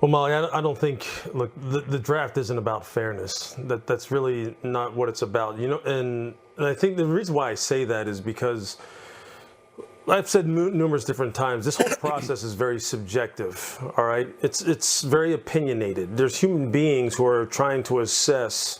Well, Molly, I don't think, look, the draft isn't about fairness. That's really not what it's about. And I think the reason why I say that is because I've said numerous different times, this whole process is very subjective, all right? It's very opinionated. There's human beings who are trying to assess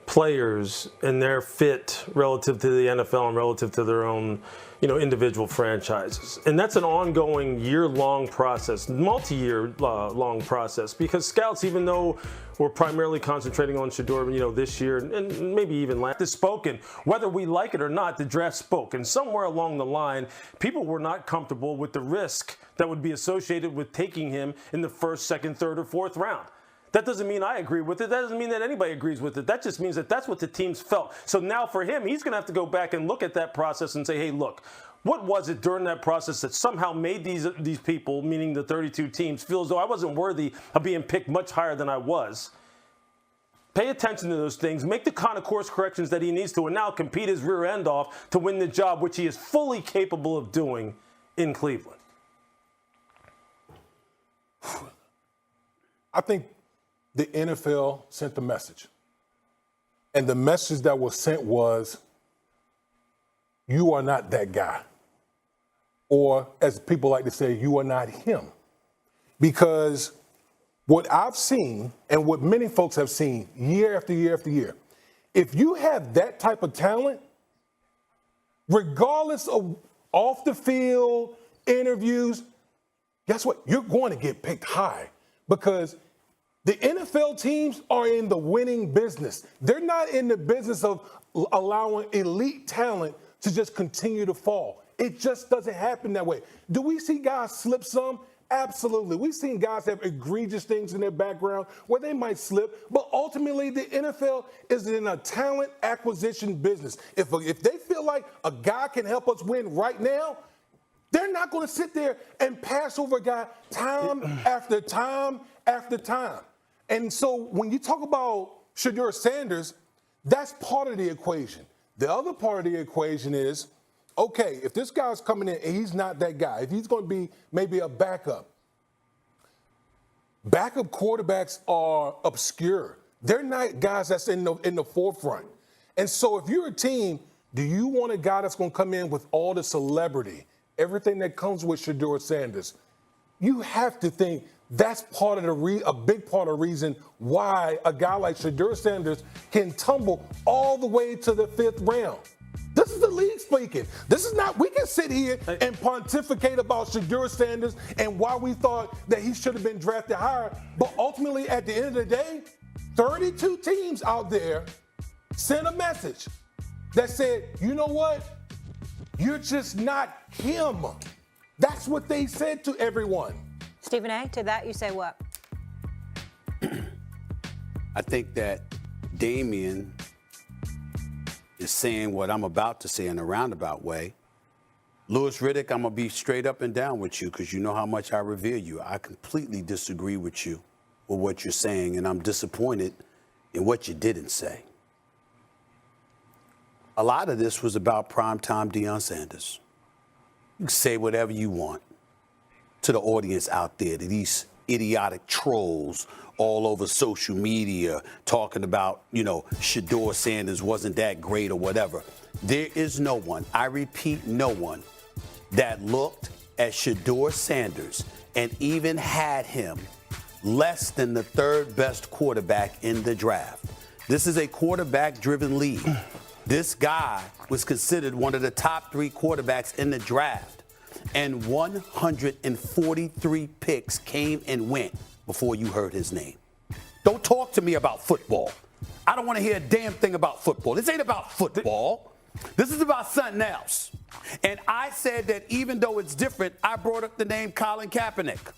players and their fit relative to the NFL and relative to their own, individual franchises. And that's an ongoing year-long process, multi-year long process, because scouts, even though we're primarily concentrating on Shedeur, this year and maybe even last, has spoken. Whether we like it or not, the draft spoke. And somewhere along the line, people were not comfortable with the risk that would be associated with taking him in the first, second, third, or fourth round. That doesn't mean I agree with it. That doesn't mean that anybody agrees with it. That just means that that's what the teams felt. So now for him, he's going to have to go back and look at that process and say, hey, look, what was it during that process that somehow made these people, meaning the 32 teams, feel as though I wasn't worthy of being picked much higher than I was? Pay attention to those things. Make the kind of course corrections that he needs to, and now compete his rear end off to win the job, which he is fully capable of doing in Cleveland. I think the NFL sent the message. And the message that was sent was, you are not that guy. Or, as people like to say, you are not him. Because what I've seen, and what many folks have seen year after year after year, if you have that type of talent, regardless of off the field, interviews, guess what? You're going to get picked high, because the NFL teams are in the winning business. They're not in the business of allowing elite talent to just continue to fall. It just doesn't happen that way. Do we see guys slip some? Absolutely. We've seen guys have egregious things in their background where they might slip, but ultimately the NFL is in a talent acquisition business. If they feel like a guy can help us win right now, they're not going to sit there and pass over a guy time after time after time. And so when you talk about Shedeur Sanders, that's part of the equation. The other part of the equation is, okay, if this guy's coming in and he's not that guy, if he's going to be maybe a backup quarterbacks are obscure. They're not guys that's in the forefront. And so if you're a team, do you want a guy that's going to come in with all the celebrity, everything that comes with Shedeur Sanders? You have to think that's part of a big part of the reason why a guy like Shedeur Sanders can tumble all the way to the 5th round. This is the league speaking. This is not, we can sit here and pontificate about Shedeur Sanders and why we thought that he should have been drafted higher. But ultimately, at the end of the day, 32 teams out there sent a message that said, you know what? You're just not him. That's what they said to everyone. Stephen A., to that you say what? I think that Damian is saying what I'm about to say in a roundabout way. Louis Riddick, I'm going to be straight up and down with you because you know how much I revere you. I completely disagree with you with what you're saying, and I'm disappointed in what you didn't say. A lot of this was about primetime Deion Sanders. You can say whatever you want to the audience out there, to these idiotic trolls all over social media talking about, Shedeur Sanders wasn't that great or whatever. There is no one, I repeat, no one that looked at Shedeur Sanders and even had him less than the 3rd best quarterback in the draft. This is a quarterback-driven league. This guy was considered one of the top 3 quarterbacks in the draft. And 143 picks came and went before you heard his name. Don't talk to me about football. I don't want to hear a damn thing about football. This ain't about football. This is about something else. And I said that even though it's different, I brought up the name Colin Kaepernick.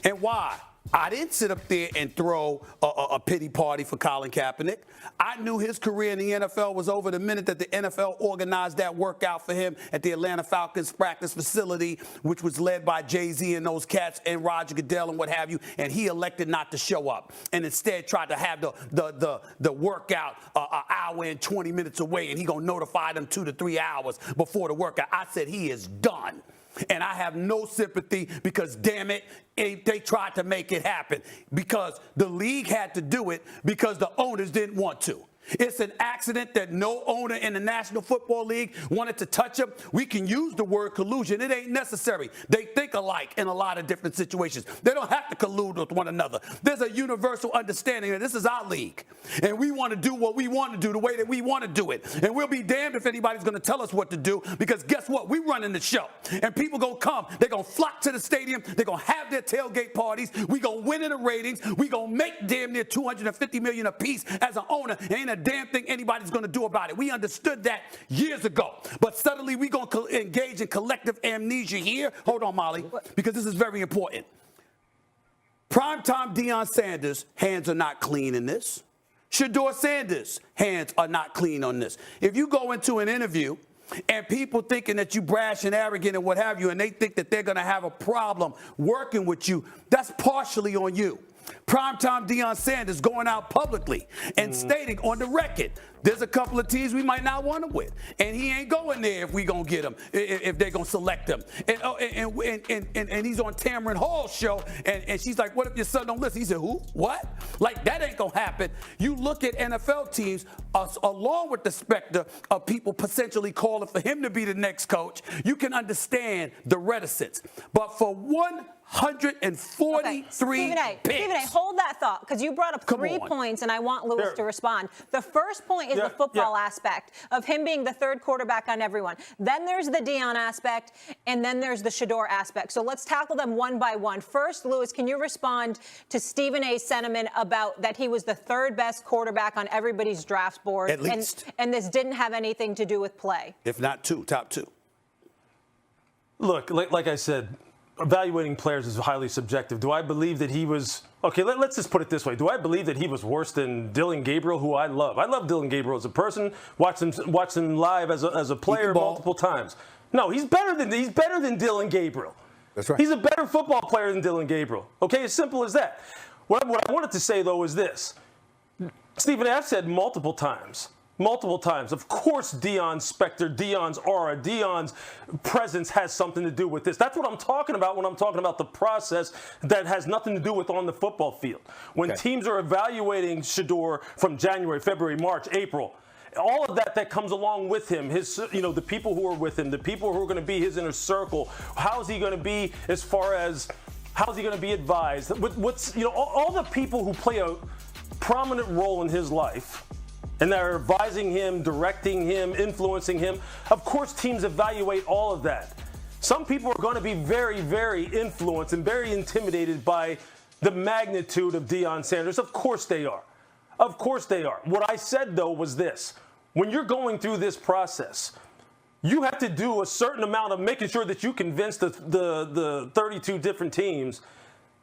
And why? I didn't sit up there and throw a pity party for Colin Kaepernick. I knew his career in the NFL was over the minute that the NFL organized that workout for him at the Atlanta Falcons practice facility, which was led by Jay-Z and those cats and Roger Goodell and what have you, and he elected not to show up and instead tried to have the workout an hour and 20 minutes away, and he going to notify them 2 to 3 hours before the workout. I said he is done. And I have no sympathy because, damn it, they tried to make it happen because the league had to do it because the owners didn't want to. It's an accident that no owner in the National Football League wanted to touch him. We can use the word collusion. It ain't necessary. They think alike in a lot of different situations. They don't have to collude with one another. There's a universal understanding that this is our league, and we want to do what we want to do the way that we want to do it. And we'll be damned if anybody's going to tell us what to do because guess what? We running the show, and people going to come. They're going to flock to the stadium. They're going to have their tailgate parties. We going to win in the ratings. We going to make damn near $250 million apiece as an owner. Ain't a damn thing anybody's going to do about it. We understood that years ago. But suddenly we're going to engage in collective amnesia here. Hold on, Molly, because this is very important. Primetime Deion Sanders' hands are not clean in this. Shedeur Sanders' hands are not clean on this. If you go into an interview and people thinking that you brash and arrogant and what have you, and they think that they're going to have a problem working with you, that's partially on you. Primetime Deion Sanders going out publicly and stating on the record, there's a couple of teams we might not want him with, and he ain't going there if we gonna get him, if they're gonna select him. And he's on Tamron Hall's show, and she's like, "What if your son don't listen?" He said, "Who? What? Like that ain't gonna happen." You look at NFL teams, along with the specter of people potentially calling for him to be the next coach. You can understand the reticence, but for 143 Stephen A., hold that thought, because you brought up 3 points, and I want Lewis to respond. The first point is the football aspect of him being the third quarterback on everyone. Then there's the Deion aspect, and then there's the Shedeur aspect. So let's tackle them one by one. First, Lewis, can you respond to Stephen A.'s sentiment about that he was the third best quarterback on everybody's draft board? At least. And this didn't have anything to do with play? If not two, top two. Look, like I said, evaluating players is highly subjective. Do I believe that he was – okay, let's just put it this way. Do I believe that he was worse than Dillon Gabriel, who I love? I love Dillon Gabriel as a person, watched him live as a player multiple times. No, he's better than Dillon Gabriel. That's right. He's a better football player than Dillon Gabriel. Okay, as simple as that. What I wanted to say, though, is this. Stephen, I've said multiple times, of course Deion's specter, Deion's aura, Deion's presence has something to do with this. That's what I'm talking about when I'm talking about the process that has nothing to do with on the football field. When teams are evaluating Shedeur from January, February, March, April, all of that comes along with him, the people who are with him, the people who are going to be his inner circle. How is he going to be as far as how's he going to be advised? All the people who play a prominent role in his life and they're advising him, directing him, influencing him. Of course, teams evaluate all of that. Some people are going to be very, very influenced and very intimidated by the magnitude of Deion Sanders. Of course they are. Of course they are. What I said, though, was this. When you're going through this process, you have to do a certain amount of making sure that you convince the 32 different teams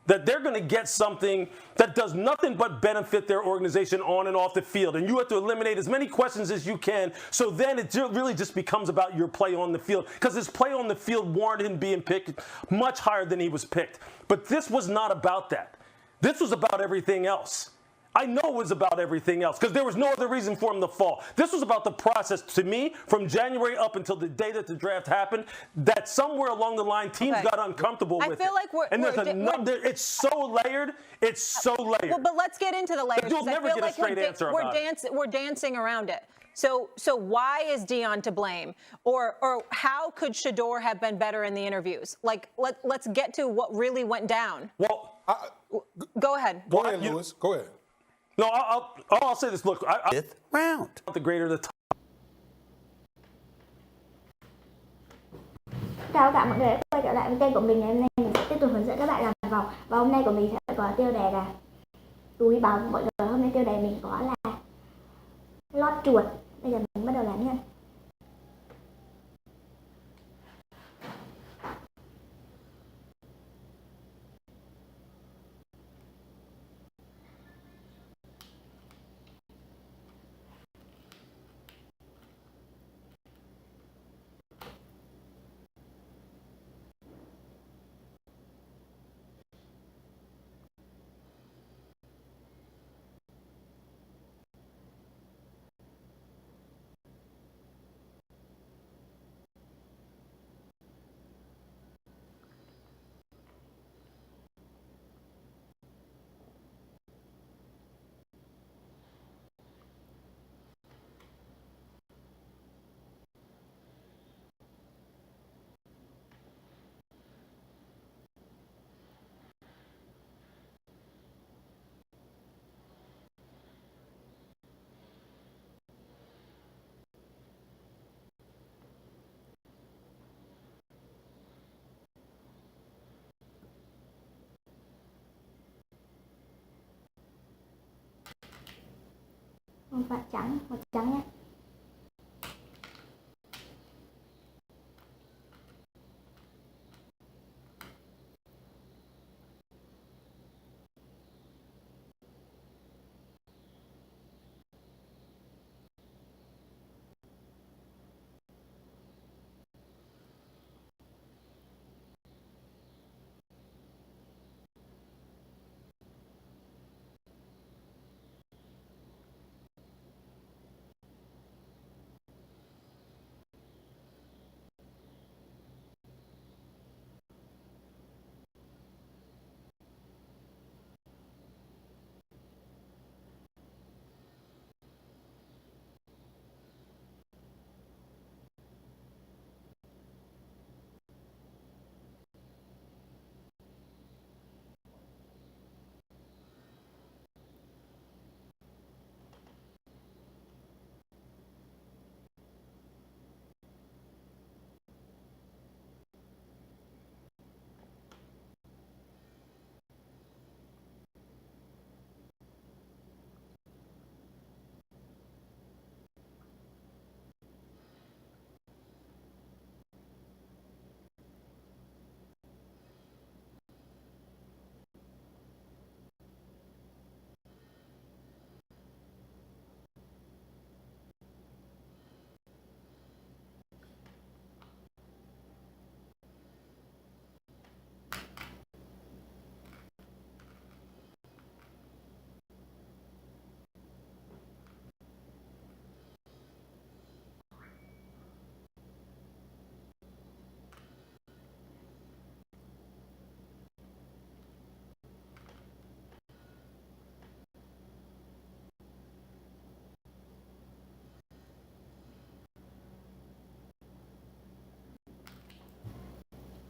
that they're going to get something that does nothing but benefit their organization on and off the field. And you have to eliminate as many questions as you can, so then it really just becomes about your play on the field. Because his play on the field warranted him being picked much higher than he was picked. But this was not about that. This was about everything else. I know it was about everything else because there was no other reason for him to fall. This was about the process, to me, from January up until the day that the draft happened, that somewhere along the line teams got uncomfortable with it. I feel like it's so layered. It's so layered. Well, but let's get into the layers. You'll never get a straight answer about it. We're dancing around it. So why is Deion to blame? Or how could Shedeur have been better in the interviews? Like, let's get to what really went down. Well, go ahead. Go ahead, Lewis. Go ahead. No, I'll say this. Look, Fifth round. The greater the top. Chào tất cả mọi người đã quay trở lại với kênh của mình. Ngày hôm nay mình sẽ tiếp tục hướng dẫn các bạn làm vòng. Và hôm nay của mình sẽ có tiêu đề là túi bóng. Mọi người, hôm nay tiêu đề mình có là lót chuột. Bây giờ mình bắt đầu làm nha. Không phải trắng, màu trắng nhé.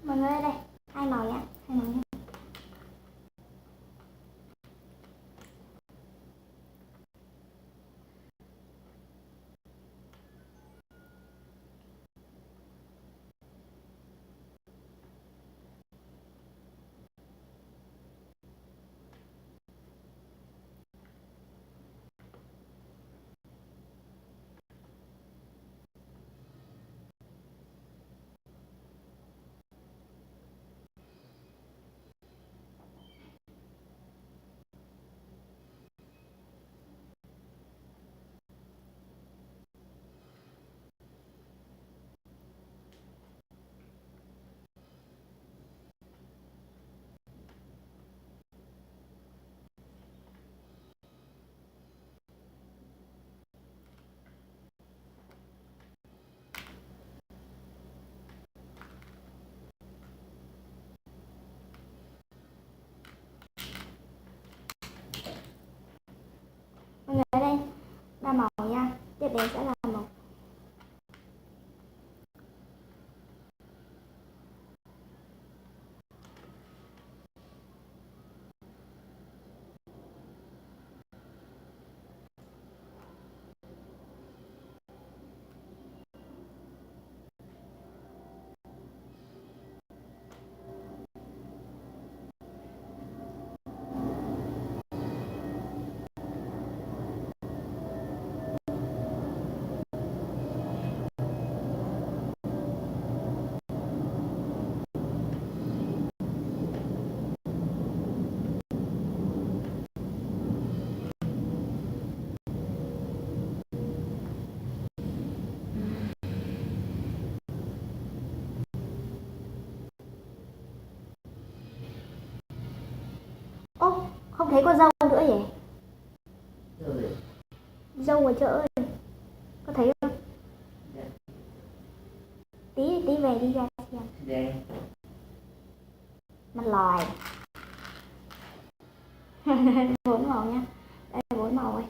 Mọi người ơi đây, hai màu nhá, hai màu nhá. Mọi người ơi đây, ba màu nha, tiếp đến sẽ là màu Ô, không thấy con dâu nữa nhỉ? Dâu ngoài chợ ơi, có thấy không? Tí về đi ra xem. Mặt lòi. 4 màu nhá, đây là 4 màu ấy.